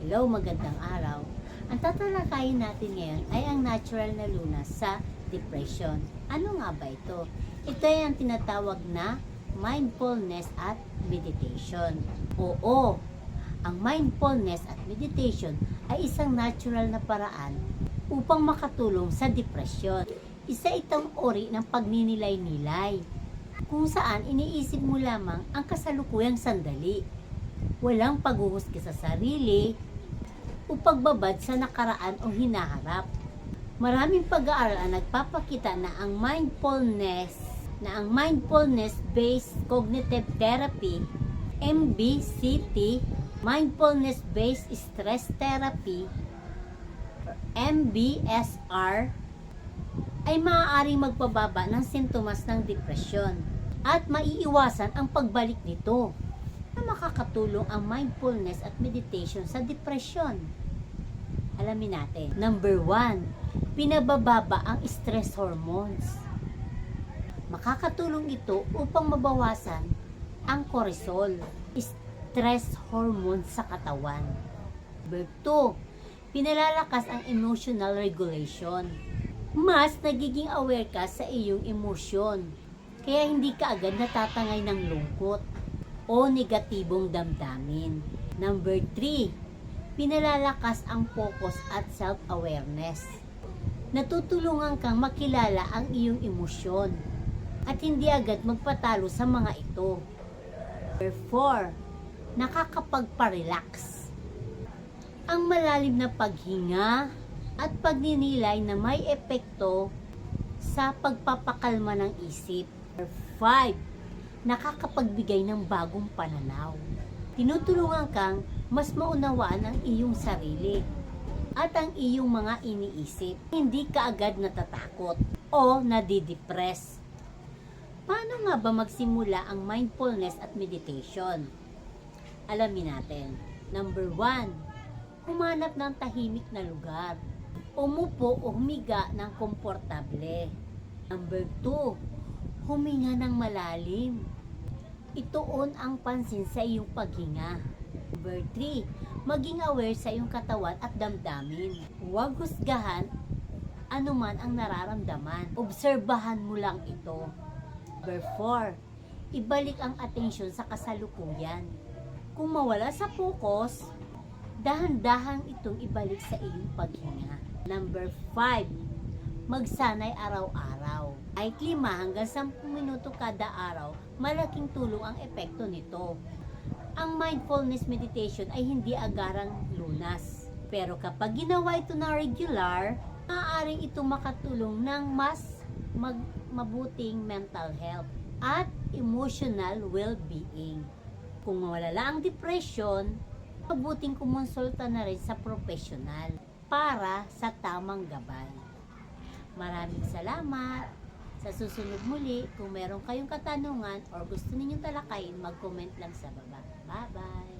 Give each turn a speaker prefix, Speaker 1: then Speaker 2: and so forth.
Speaker 1: Hello, magandang araw. Ang tatalakayin natin ngayon ay ang natural na lunas sa depression. Ano nga ba ito? Ito ay ang tinatawag na mindfulness at meditation. Oo, ang mindfulness at meditation ay isang natural na paraan upang makatulong sa depression. Isa itong uri ng pagninilay-nilay, kung saan iniisip mo lamang ang kasalukuyang sandali. Walang paghuhusga sa sarili o pagbabad sa nakaraan o hinaharap. Maraming pag-aaral ang nagpapakita na ang mindfulness-based cognitive therapy, MBCT, mindfulness-based stress therapy, MBSR, ay maaaring magpababa ng sintomas ng depresyon at maiiwasan ang pagbalik nito. Na makakatulong ang mindfulness at meditation sa depresyon? Alamin natin. Number 1, pinabababa ang stress hormones. Makakatulong ito upang mabawasan ang cortisol, stress hormone sa katawan. Number 2, pinalalakas ang emotional regulation. Mas nagiging aware ka sa iyong emosyon, kaya hindi ka agad natatangay ng lungkot o negatibong damdamin. Number 3, pinalalakas ang focus at self-awareness. Natutulungan kang makilala ang iyong emosyon at hindi agad magpatalo sa mga ito. Number 4, nakakapagpa-relax. Ang malalim na paghinga at pagninilay na may epekto sa pagpapakalma ng isip. Number 5, nakakapagbigay ng bagong pananaw. Tinutulungan kang mas maunawaan ang iyong sarili at ang iyong mga iniisip. Hindi ka agad natatakot o nadidepress. Paano nga ba magsimula ang mindfulness at meditation? Alamin natin. Number 1, humanap ng tahimik na lugar. Umupo o humiga ng komportable. Number 2, huminga ng malalim. Ituon ang pansin sa iyong paghinga. Number 3, maging aware sa iyong katawan at damdamin. Huwag husgahan anuman ang nararamdaman. Obserbahan mo lang ito. Number 4, ibalik ang atensyon sa kasalukuyan. Kung mawala sa focus, dahan-dahan itong ibalik sa iyong paghinga. Number 5, magsanay araw-araw. Ay 5 hanggang 10 minuto kada araw, malaking tulong ang epekto nito. Ang mindfulness meditation ay hindi agarang lunas. Pero kapag ginawa ito na regular, maaaring ito makatulong ng mas mabuting mental health at emotional well-being. Kung mawala ang depression, mabuting kumonsulta na rin sa profesional para sa tamang gabay. Maraming salamat! Sa susunod muli, kung meron kayong katanungan or gusto ninyong talakayin, mag-comment lang sa baba. Bye-bye!